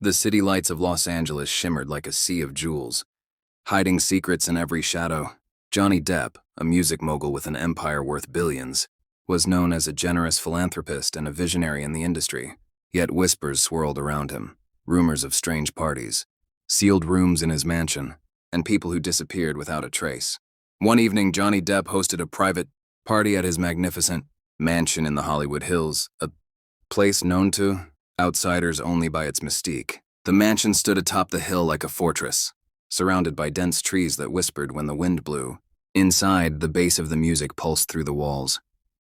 The city lights of Los Angeles shimmered like a sea of jewels, hiding secrets in every shadow. Johnny Depp, a music mogul with an empire worth billions, was known as a generous philanthropist and a visionary in the industry. Yet whispers swirled around him, rumors of strange parties, sealed rooms in his mansion, and people who disappeared without a trace. One evening, Johnny Depp hosted a private party at his magnificent mansion in the Hollywood Hills, a place known to outsiders only by its mystique. The mansion stood atop the hill like a fortress, surrounded by dense trees that whispered when the wind blew. Inside, the bass of the music pulsed through the walls.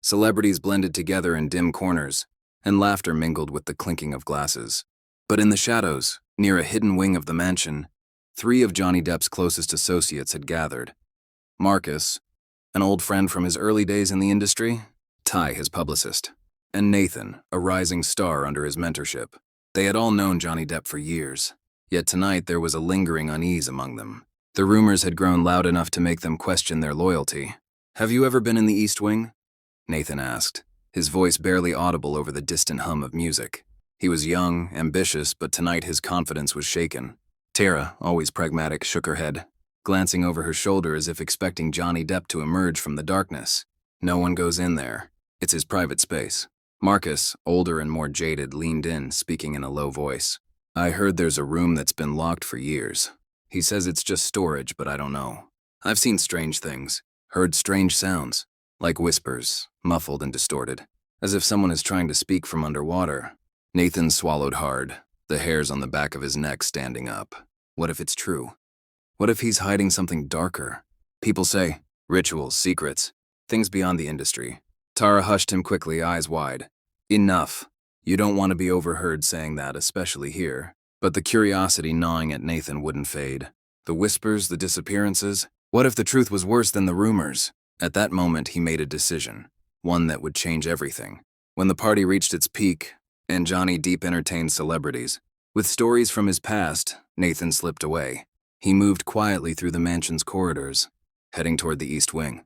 Celebrities blended together in dim corners, and laughter mingled with the clinking of glasses. But in the shadows, near a hidden wing of the mansion, 3 of Johnny Depp's closest associates had gathered. Marcus, an old friend from his early days in the industry, Ty, his publicist, and Nathan, a rising star under his mentorship. They had all known Johnny Depp for years, yet tonight there was a lingering unease among them. The rumors had grown loud enough to make them question their loyalty. "Have you ever been in the East Wing?" Nathan asked, his voice barely audible over the distant hum of music. He was young, ambitious, but tonight his confidence was shaken. Tara, always pragmatic, shook her head, glancing over her shoulder as if expecting Johnny Depp to emerge from the darkness. "No one goes in there. It's his private space." Marcus, older and more jaded, leaned in, speaking in a low voice. "I heard there's a room that's been locked for years. He says it's just storage, but I don't know. I've seen strange things, heard strange sounds, like whispers, muffled and distorted, as if someone is trying to speak from underwater." Nathan swallowed hard, the hairs on the back of his neck standing up. What if it's true? What if he's hiding something darker? People say, rituals, secrets, things beyond the industry. Tara hushed him quickly, eyes wide. "Enough. You don't want to be overheard saying that, especially here." But the curiosity gnawing at Nathan wouldn't fade. The whispers, the disappearances. What if the truth was worse than the rumors? At that moment, he made a decision, one that would change everything. When the party reached its peak, and Johnny Depp entertained celebrities, with stories from his past, Nathan slipped away. He moved quietly through the mansion's corridors, heading toward the East Wing.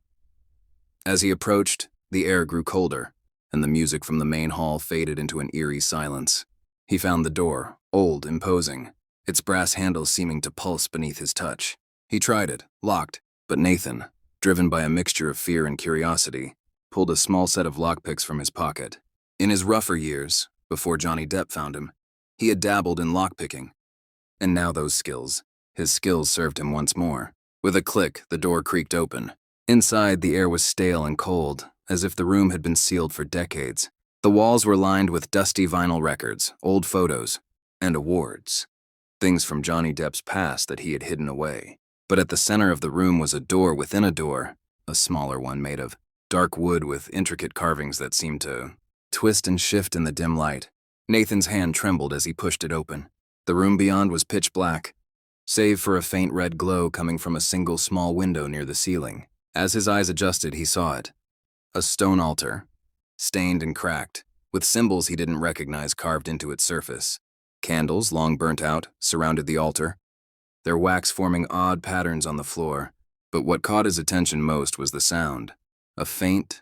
As he approached, the air grew colder, and the music from the main hall faded into an eerie silence. He found the door, old, imposing, its brass handles seeming to pulse beneath his touch. He tried it, locked, but Nathan, driven by a mixture of fear and curiosity, pulled a small set of lockpicks from his pocket. In his rougher years, before Johnny Depp found him, he had dabbled in lockpicking. And now his skills served him once more. With a click, the door creaked open. Inside, the air was stale and cold, as if the room had been sealed for decades. The walls were lined with dusty vinyl records, old photos, and awards. Things from Johnny Depp's past that he had hidden away. But at the center of the room was a door within a door, a smaller one made of dark wood with intricate carvings that seemed to twist and shift in the dim light. Nathan's hand trembled as he pushed it open. The room beyond was pitch black, save for a faint red glow coming from a single small window near the ceiling. As his eyes adjusted, he saw it. A stone altar, stained and cracked, with symbols he didn't recognize carved into its surface. Candles, long burnt out, surrounded the altar, their wax forming odd patterns on the floor. But what caught his attention most was the sound. A faint,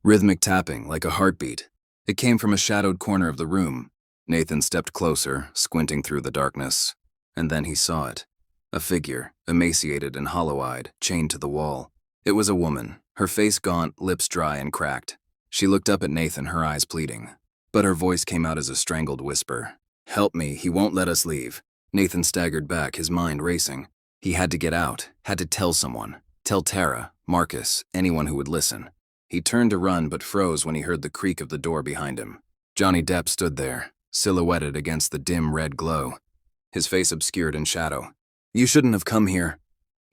rhythmic tapping, like a heartbeat. It came from a shadowed corner of the room. Nathan stepped closer, squinting through the darkness. And then he saw it. A figure, emaciated and hollow-eyed, chained to the wall. It was a woman, her face gaunt, lips dry and cracked. She looked up at Nathan, her eyes pleading. But her voice came out as a strangled whisper. "Help me, he won't let us leave." Nathan staggered back, his mind racing. He had to get out, had to tell someone. Tell Tara, Marcus, anyone who would listen. He turned to run but froze when he heard the creak of the door behind him. Johnny Depp stood there, silhouetted against the dim red glow, his face obscured in shadow. "You shouldn't have come here."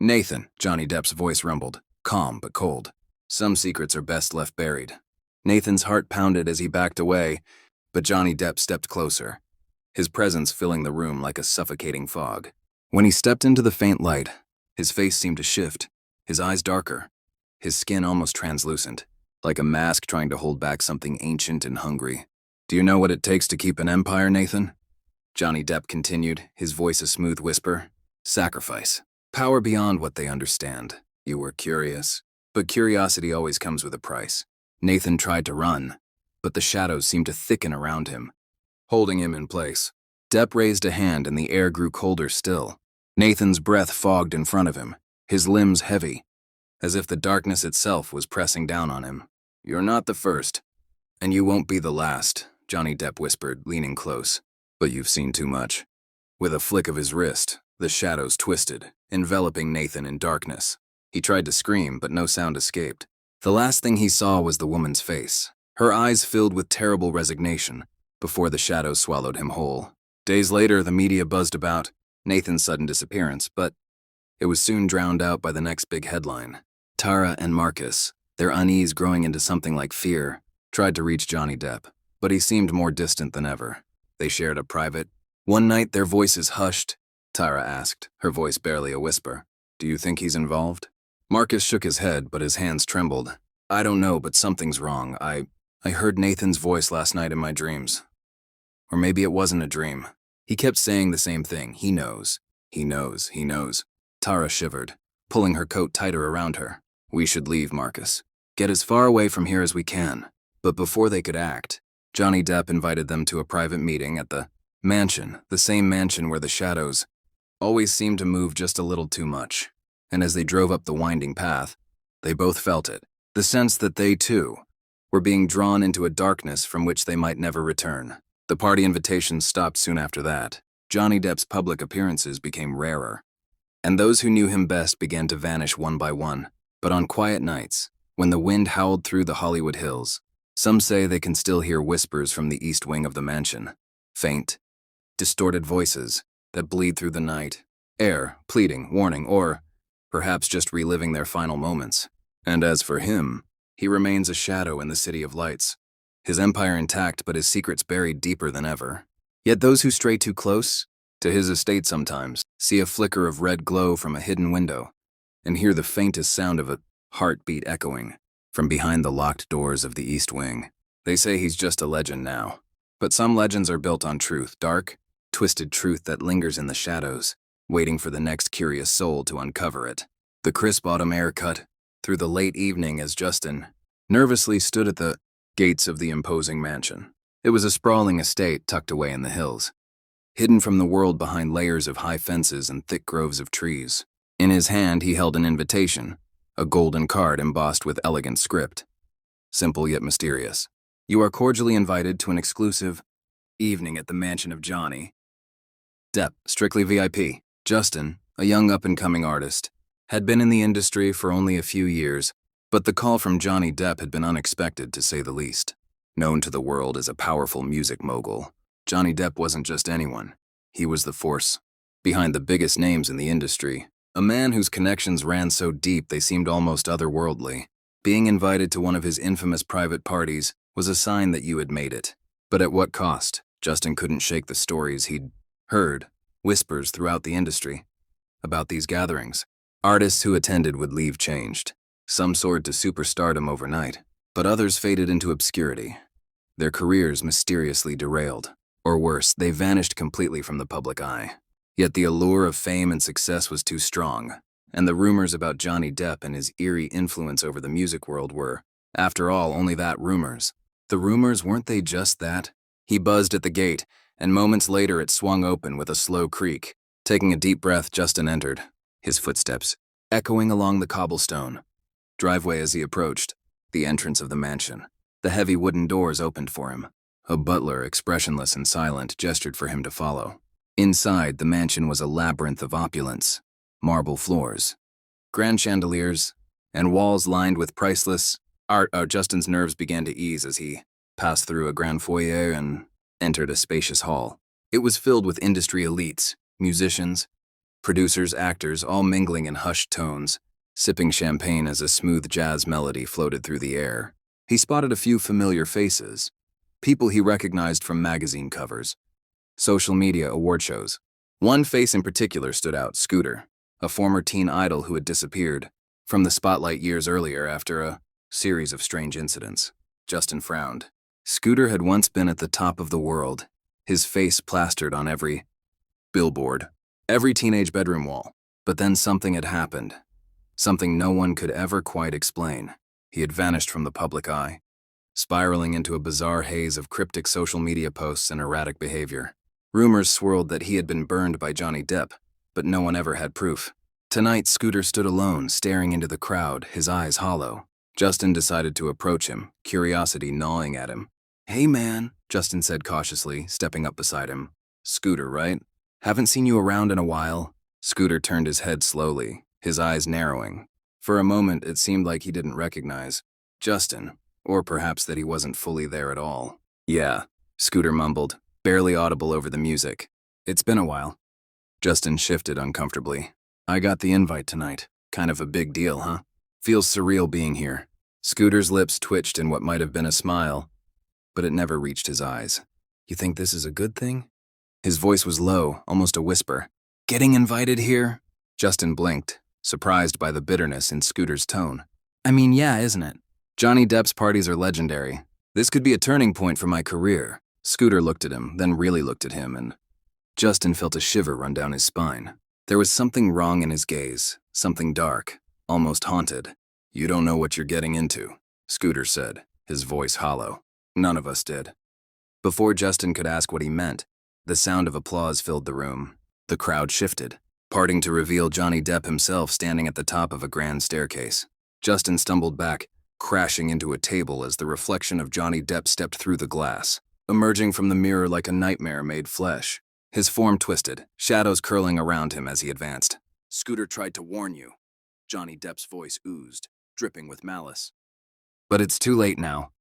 "Nathan," Johnny Depp's voice rumbled, calm but cold. "Some secrets are best left buried." Nathan's heart pounded as he backed away, but Johnny Depp stepped closer, his presence filling the room like a suffocating fog. When he stepped into the faint light, his face seemed to shift, his eyes darker, his skin almost translucent, like a mask trying to hold back something ancient and hungry. "Do you know what it takes to keep an empire, Nathan?" Johnny Depp continued, his voice a smooth whisper. "Sacrifice. Power beyond what they understand. You were curious, but curiosity always comes with a price." Nathan tried to run, but the shadows seemed to thicken around him, holding him in place. Depp raised a hand and the air grew colder still. Nathan's breath fogged in front of him, his limbs heavy, as if the darkness itself was pressing down on him. "You're not the first, and you won't be the last," Johnny Depp whispered, leaning close. "But you've seen too much." With a flick of his wrist, the shadows twisted, enveloping Nathan in darkness. He tried to scream, but no sound escaped. The last thing he saw was the woman's face, her eyes filled with terrible resignation, before the shadows swallowed him whole. Days later, the media buzzed about Nathan's sudden disappearance, but it was soon drowned out by the next big headline. Tara and Marcus, their unease growing into something like fear, tried to reach Johnny Depp, but he seemed more distant than ever. They shared a private. One night, their voices hushed. Tara asked, her voice barely a whisper, "Do you think he's involved?" Marcus shook his head, but his hands trembled. "I don't know, but something's wrong. I heard Nathan's voice last night in my dreams. Or maybe it wasn't a dream. He kept saying the same thing. He knows. He knows. He knows." Tara shivered, pulling her coat tighter around her. "We should leave, Marcus. Get as far away from here as we can." But before they could act, Johnny Depp invited them to a private meeting at the mansion, the same mansion where the shadows always seemed to move just a little too much. And as they drove up the winding path, they both felt it, the sense that they, too, were being drawn into a darkness from which they might never return. The party invitations stopped soon after that. Johnny Depp's public appearances became rarer, and those who knew him best began to vanish one by one. But on quiet nights, when the wind howled through the Hollywood Hills, some say they can still hear whispers from the east wing of the mansion. Faint, distorted voices that bleed through the night, air, pleading, warning, or perhaps just reliving their final moments. And as for him, he remains a shadow in the city of lights, his empire intact but his secrets buried deeper than ever. Yet those who stray too close to his estate sometimes see a flicker of red glow from a hidden window and hear the faintest sound of a heartbeat echoing from behind the locked doors of the East Wing. They say he's just a legend now, but some legends are built on truth, dark, twisted truth that lingers in the shadows, waiting for the next curious soul to uncover it. The crisp autumn air cut through the late evening as Justin nervously stood at the gates of the imposing mansion. It was a sprawling estate tucked away in the hills, hidden from the world behind layers of high fences and thick groves of trees. In his hand, he held an invitation, a golden card embossed with elegant script. Simple yet mysterious. "You are cordially invited to an exclusive evening at the mansion of Johnny Depp, strictly VIP." Justin, a young up-and-coming artist, had been in the industry for only a few years, but the call from Johnny Depp had been unexpected, to say the least. Known to the world as a powerful music mogul, Johnny Depp wasn't just anyone. He was the force behind the biggest names in the industry, a man whose connections ran so deep they seemed almost otherworldly. Being invited to one of his infamous private parties was a sign that you had made it. But at what cost? Justin couldn't shake the stories he'd heard, whispers throughout the industry, about these gatherings. Artists who attended would leave changed. Some soared to superstardom overnight, but others faded into obscurity. Their careers mysteriously derailed. Or worse, they vanished completely from the public eye. Yet the allure of fame and success was too strong, and the rumors about Johnny Depp and his eerie influence over the music world were, after all, only that, rumors. The rumors, weren't they just that? He buzzed at the gate, and moments later it swung open with a slow creak. Taking a deep breath, Justin entered, his footsteps echoing along the cobblestone driveway as he approached the entrance of the mansion. The heavy wooden doors opened for him. A butler, expressionless and silent, gestured for him to follow. Inside, the mansion was a labyrinth of opulence, marble floors, grand chandeliers, and walls lined with priceless art. Justin's nerves began to ease as he passed through a grand foyer and entered a spacious hall. It was filled with industry elites, musicians, producers, actors, all mingling in hushed tones, sipping champagne as a smooth jazz melody floated through the air. He spotted a few familiar faces, people he recognized from magazine covers, social media award shows. One face in particular stood out, Scooter, a former teen idol who had disappeared from the spotlight years earlier after a series of strange incidents. Justin frowned. Scooter had once been at the top of the world, his face plastered on every billboard, every teenage bedroom wall. But then something had happened, something no one could ever quite explain. He had vanished from the public eye, spiraling into a bizarre haze of cryptic social media posts and erratic behavior. Rumors swirled that he had been burned by Johnny Depp, but no one ever had proof. Tonight, Scooter stood alone, staring into the crowd, his eyes hollow. Justin decided to approach him, curiosity gnawing at him. "Hey man," Justin said cautiously, stepping up beside him. "Scooter, right? Haven't seen you around in a while." Scooter turned his head slowly, his eyes narrowing. For a moment, it seemed like he didn't recognize Justin, or perhaps that he wasn't fully there at all. "Yeah," Scooter mumbled, barely audible over the music. "It's been a while." Justin shifted uncomfortably. "I got the invite tonight. Kind of a big deal, huh? Feels surreal being here." Scooter's lips twitched in what might have been a smile, but it never reached his eyes. "You think this is a good thing?" His voice was low, almost a whisper. "Getting invited here?" Justin blinked, surprised by the bitterness in Scooter's tone. "I mean, yeah, isn't it? Johnny Depp's parties are legendary. This could be a turning point for my career." Scooter looked at him, then really looked at him, and Justin felt a shiver run down his spine. There was something wrong in his gaze, something dark, almost haunted. "You don't know what you're getting into," Scooter said, his voice hollow. None of us did. Before Justin could ask what he meant, the sound of applause filled the room. The crowd shifted, parting to reveal Johnny Depp himself standing at the top of a grand staircase. Justin stumbled back, crashing into a table as the reflection of Johnny Depp stepped through the glass, emerging from the mirror like a nightmare made flesh. His form twisted, shadows curling around him as he advanced. "Scooter tried to warn you." Johnny Depp's voice oozed, dripping with malice. "But it's too late now."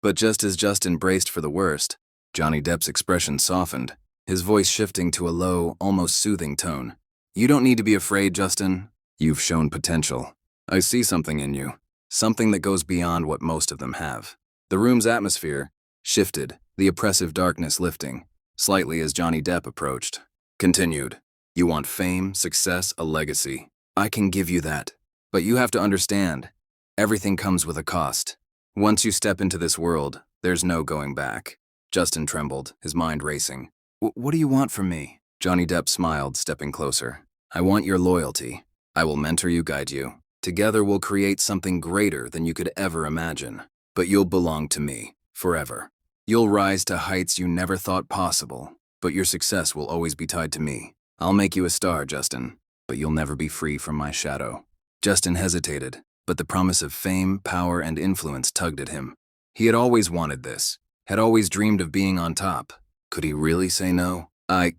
But just as Justin braced for the worst, Johnny Depp's expression softened, his voice shifting to a low, almost soothing tone. "You don't need to be afraid, Justin. You've shown potential. I see something in you, something that goes beyond what most of them have." The room's atmosphere shifted, the oppressive darkness lifting, slightly as Johnny Depp approached. Continued. "You want fame, success, a legacy. I can give you that. But you have to understand, everything comes with a cost. Once you step into this world, there's no going back." Justin trembled, his mind racing. What do you want from me?" Johnny Depp smiled, stepping closer. "I want your loyalty. I will mentor you, guide you. Together we'll create something greater than you could ever imagine. But you'll belong to me, forever. You'll rise to heights you never thought possible, but your success will always be tied to me. I'll make you a star, Justin, but you'll never be free from my shadow." Justin hesitated, but the promise of fame, power, and influence tugged at him. He had always wanted this, had always dreamed of being on top. Could he really say no? I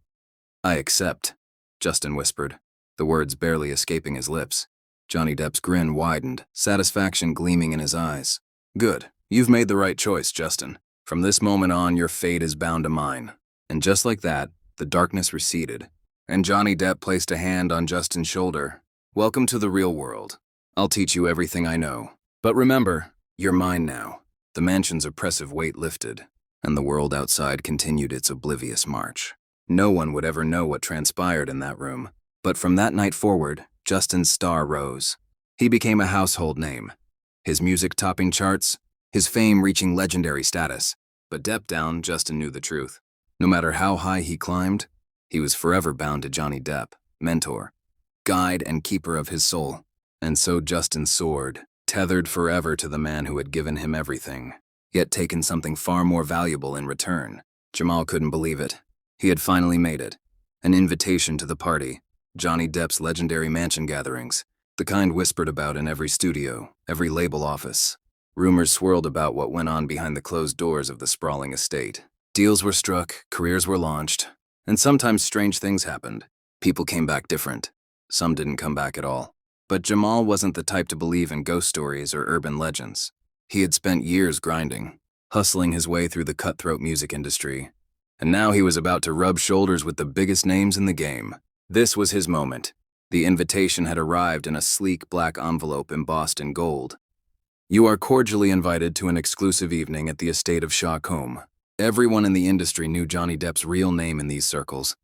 accept," Justin whispered, the words barely escaping his lips. Johnny Depp's grin widened, satisfaction gleaming in his eyes. "Good. You've made the right choice, Justin. From this moment on, your fate is bound to mine." And just like that, the darkness receded, and Johnny Depp placed a hand on Justin's shoulder. "Welcome to the real world. I'll teach you everything I know. But remember, you're mine now." The mansion's oppressive weight lifted, and the world outside continued its oblivious march. No one would ever know what transpired in that room, but from that night forward, Justin's star rose. He became a household name, his music topping charts, his fame reaching legendary status. But deep down, Justin knew the truth. No matter how high he climbed, he was forever bound to Johnny Depp, mentor, guide, and keeper of his soul. And so Justin soared, tethered forever to the man who had given him everything, yet taken something far more valuable in return. Jamal couldn't believe it. He had finally made it. An invitation to the party, Johnny Depp's legendary mansion gatherings, the kind whispered about in every studio, every label office. Rumors swirled about what went on behind the closed doors of the sprawling estate. Deals were struck, careers were launched, and sometimes strange things happened. People came back different. Some didn't come back at all. But Jamal wasn't the type to believe in ghost stories or urban legends. He had spent years grinding, hustling his way through the cutthroat music industry, and now he was about to rub shoulders with the biggest names in the game. This was his moment. The invitation had arrived in a sleek black envelope embossed in gold. "You are cordially invited to an exclusive evening at the estate of Shaw Combe." Everyone in the industry knew Johnny Depp's real name in these circles,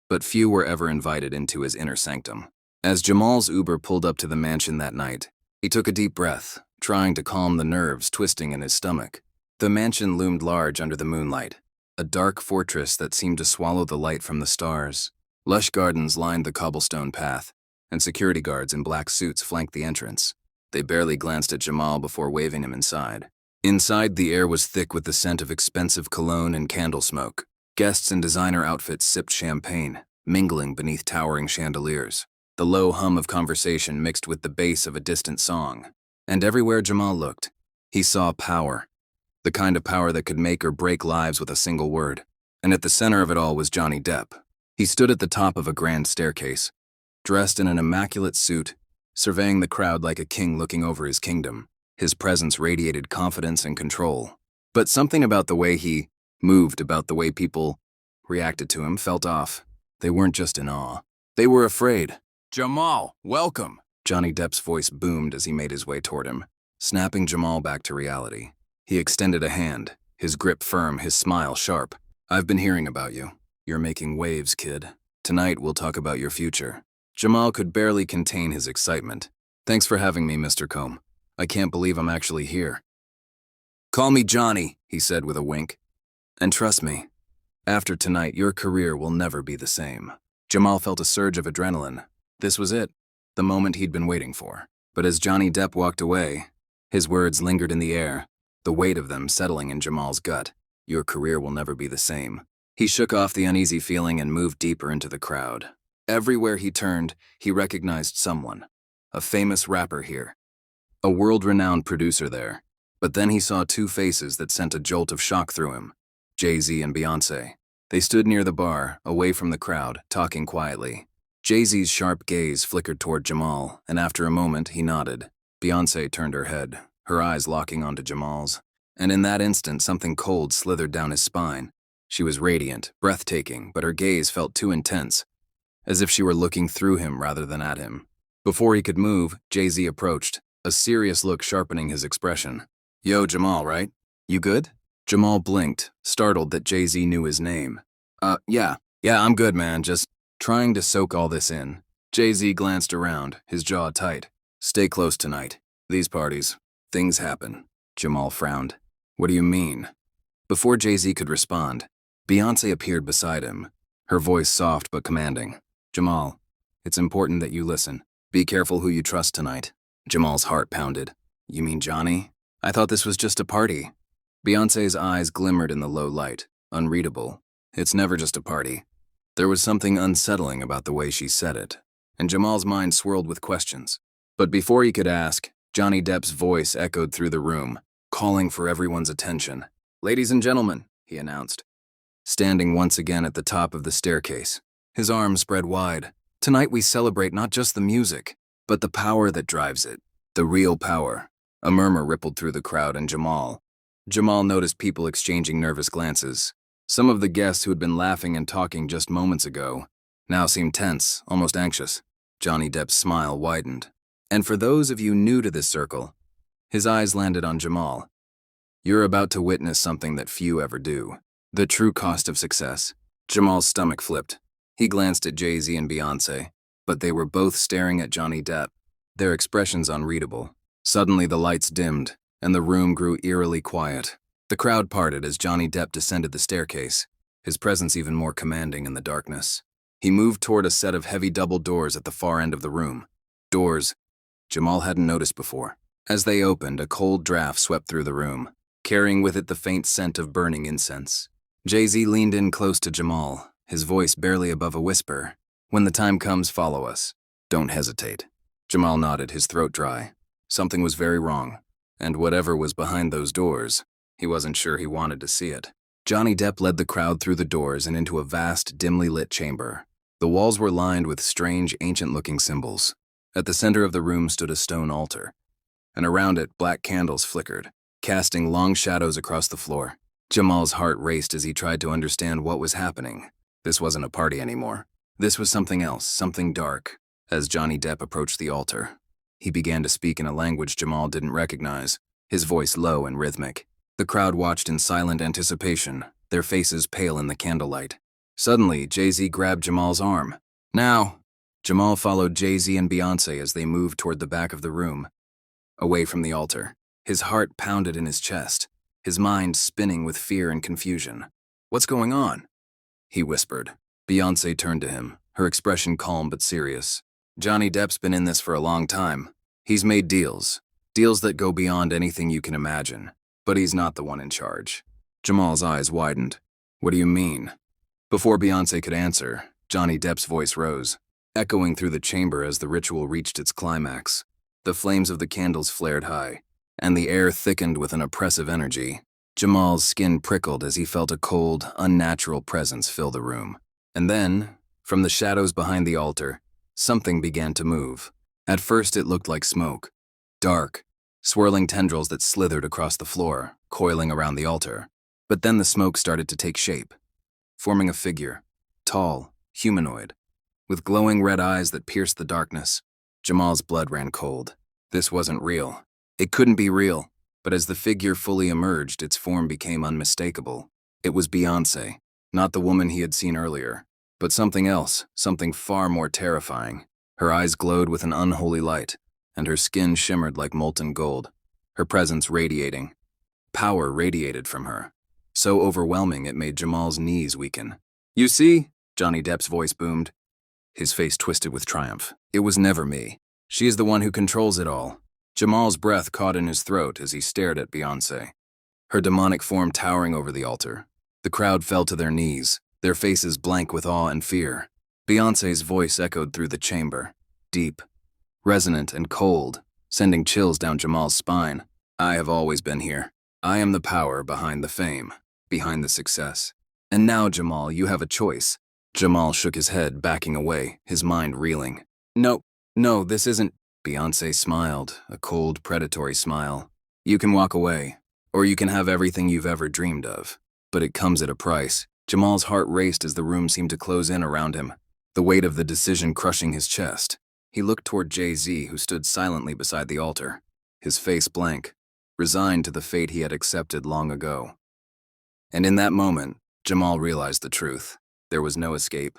but few were ever invited into his inner sanctum. As Jamal's Uber pulled up to the mansion that night, he took a deep breath, trying to calm the nerves twisting in his stomach. The mansion loomed large under the moonlight, a dark fortress that seemed to swallow the light from the stars. Lush gardens lined the cobblestone path, and security guards in black suits flanked the entrance. They barely glanced at Jamal before waving him inside. Inside, the air was thick with the scent of expensive cologne and candle smoke. Guests in designer outfits sipped champagne, mingling beneath towering chandeliers. The low hum of conversation mixed with the bass of a distant song. And everywhere Jamal looked, he saw power. The kind of power that could make or break lives with a single word. And at the center of it all was Johnny Depp. He stood at the top of a grand staircase, dressed in an immaculate suit, surveying the crowd like a king looking over his kingdom. His presence radiated confidence and control. But something about the way he moved, about the way people reacted to him, felt off. They weren't just in awe. They were afraid. "Jamal, welcome!" Johnny Depp's voice boomed as he made his way toward him, snapping Jamal back to reality. He extended a hand, his grip firm, his smile sharp. "I've been hearing about you. You're making waves, kid. Tonight we'll talk about your future." Jamal could barely contain his excitement. "Thanks for having me, Mr. Combe. I can't believe I'm actually here." "Call me Johnny," he said with a wink. "And trust me, after tonight your career will never be the same." Jamal felt a surge of adrenaline. This was it, the moment he'd been waiting for. But as Johnny Depp walked away, his words lingered in the air, the weight of them settling in Jamal's gut. Your career will never be the same. He shook off the uneasy feeling and moved deeper into the crowd. Everywhere he turned, he recognized someone. A famous rapper here. A world-renowned producer there. But then he saw two faces that sent a jolt of shock through him. Jay-Z and Beyoncé. They stood near the bar, away from the crowd, talking quietly. Jay-Z's sharp gaze flickered toward Jamal, and after a moment, he nodded. Beyoncé turned her head, her eyes locking onto Jamal's. And in that instant, something cold slithered down his spine. She was radiant, breathtaking, but her gaze felt too intense, as if she were looking through him rather than at him. Before he could move, Jay-Z approached, a serious look sharpening his expression. "Yo, Jamal, right? You good?" Jamal blinked, startled that Jay-Z knew his name. Yeah, I'm good, man, just trying to soak all this in." Jay-Z glanced around, his jaw tight. "Stay close tonight. These parties, things happen." Jamal frowned. "What do you mean?" Before Jay-Z could respond, Beyoncé appeared beside him, her voice soft but commanding. "Jamal, it's important that you listen. Be careful who you trust tonight." Jamal's heart pounded. "You mean Johnny? I thought this was just a party." Beyoncé's eyes glimmered in the low light, unreadable. "It's never just a party." There was something unsettling about the way she said it, and Jamal's mind swirled with questions. But before he could ask, Johnny Depp's voice echoed through the room, calling for everyone's attention. "Ladies and gentlemen," he announced, standing once again at the top of the staircase, his arms spread wide. "Tonight we celebrate not just the music, but the power that drives it. The real power." A murmur rippled through the crowd and Jamal noticed people exchanging nervous glances. Some of the guests who had been laughing and talking just moments ago now seemed tense, almost anxious. Johnny Depp's smile widened. "And for those of you new to this circle," his eyes landed on Jamal, "you're about to witness something that few ever do. The true cost of success." Jamal's stomach flipped. He glanced at Jay-Z and Beyoncé, but they were both staring at Johnny Depp, their expressions unreadable. Suddenly the lights dimmed, and the room grew eerily quiet. The crowd parted as Johnny Depp descended the staircase, his presence even more commanding in the darkness. He moved toward a set of heavy double doors at the far end of the room. Doors Jamal hadn't noticed before. As they opened, a cold draft swept through the room, carrying with it the faint scent of burning incense. Jay-Z leaned in close to Jamal, his voice barely above a whisper. "When the time comes, follow us. Don't hesitate." Jamal nodded, his throat dry. Something was very wrong, and whatever was behind those doors, he wasn't sure he wanted to see it. Johnny Depp led the crowd through the doors and into a vast, dimly lit chamber. The walls were lined with strange, ancient-looking symbols. At the center of the room stood a stone altar, and around it, black candles flickered, casting long shadows across the floor. Jamal's heart raced as he tried to understand what was happening. This wasn't a party anymore. This was something else, something dark. As Johnny Depp approached the altar, he began to speak in a language Jamal didn't recognize, his voice low and rhythmic. The crowd watched in silent anticipation, their faces pale in the candlelight. Suddenly, Jay-Z grabbed Jamal's arm. "Now!" Jamal followed Jay-Z and Beyoncé as they moved toward the back of the room, away from the altar. His heart pounded in his chest, his mind spinning with fear and confusion. "What's going on?" he whispered. Beyoncé turned to him, her expression calm but serious. "Johnny Depp's been in this for a long time. He's made deals that go beyond anything you can imagine. But he's not the one in charge." Jamal's eyes widened. "What do you mean?" Before Beyoncé could answer, Johnny Depp's voice rose, echoing through the chamber as the ritual reached its climax. The flames of the candles flared high, and the air thickened with an oppressive energy. Jamal's skin prickled as he felt a cold, unnatural presence fill the room. And then, from the shadows behind the altar, something began to move. At first it looked like smoke. Dark, swirling tendrils that slithered across the floor, coiling around the altar. But then the smoke started to take shape, forming a figure, tall, humanoid, with glowing red eyes that pierced the darkness. Jamal's blood ran cold. This wasn't real. It couldn't be real, but as the figure fully emerged, its form became unmistakable. It was Beyoncé, not the woman he had seen earlier, but something else, something far more terrifying. Her eyes glowed with an unholy light, and her skin shimmered like molten gold, her presence radiating. Power radiated from her, so overwhelming it made Jamal's knees weaken. "You see?" Johnny Depp's voice boomed, his face twisted with triumph. "It was never me. She is the one who controls it all." Jamal's breath caught in his throat as he stared at Beyoncé, her demonic form towering over the altar. The crowd fell to their knees, their faces blank with awe and fear. Beyoncé's voice echoed through the chamber, deep, resonant and cold, sending chills down Jamal's spine. "I have always been here. I am the power behind the fame, behind the success. And now, Jamal, you have a choice." Jamal shook his head, backing away, his mind reeling. No, this isn't." Beyoncé smiled, a cold, predatory smile. "You can walk away, or you can have everything you've ever dreamed of. But it comes at a price." Jamal's heart raced as the room seemed to close in around him, the weight of the decision crushing his chest. He looked toward Jay-Z, who stood silently beside the altar, his face blank, resigned to the fate he had accepted long ago. And in that moment, Jamal realized the truth. There was no escape.